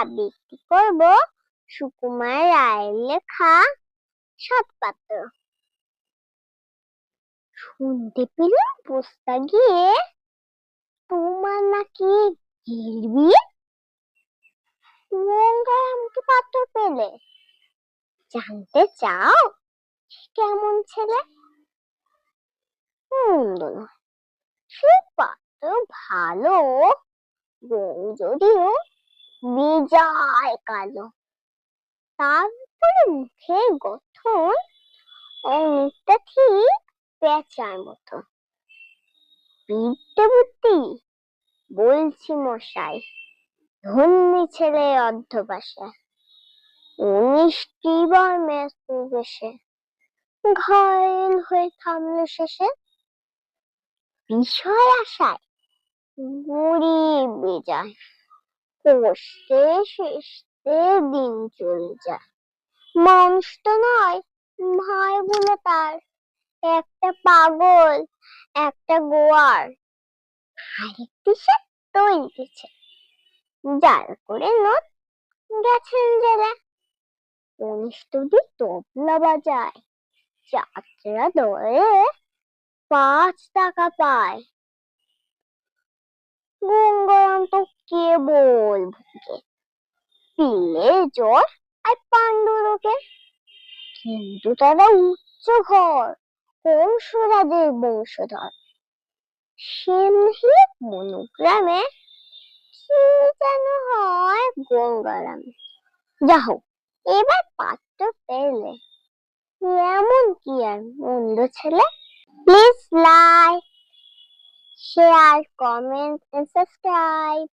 আবৃত্তি করব সুকুমার রায়ের লেখা সৎপাত্র। শুনতে পেলাম পোস্তা গিয়ে তোমার নাকি বিয়ে। গঙ্গারামকে পাত্র পেলে, জানতে চাও কেমন ছেলে? মন্দ নয়, সে পাত্র ভালো, রং যদিও বেজায় কালো। তারপরে মুখের গঠন অনেকটা ঠিক পেঁচার মতো। বিদ্যে বুদ্ধি বলছি মশাই, ধন্যী ছেলে অধ্যবসায়। 19টি বার ম্যাচ বসে ঘায়েল হয়ে থামলো শেষে। বিষয় আশায় গরিব বেজায়, কষ্টে শেষে দিন চলে যায়। মানুষ তো নয়, ভাই বলে তার একটা পাগল, একটা গোয়ার। আরেকটি সে তৈরিছে, যার করে নোট গেছেন জেলে। 19টি তবলা বাজায়, যাত্রা দলে 5 টাকা পায়। গঙ্গারাম তো কেবল ভোগে, পিলে জ্বর আর পাণ্ডুরোগে। কিন্তু তারা উচ্চ ঘর, কংসরাজের বংশধর। সেমনি মনোগ্রামে কি যেন হয় গঙ্গারামে। যা হোক, এবার পাত্র পেলে, এমন কি আর মন্দ ছেলে। Please like, share, comment and subscribe.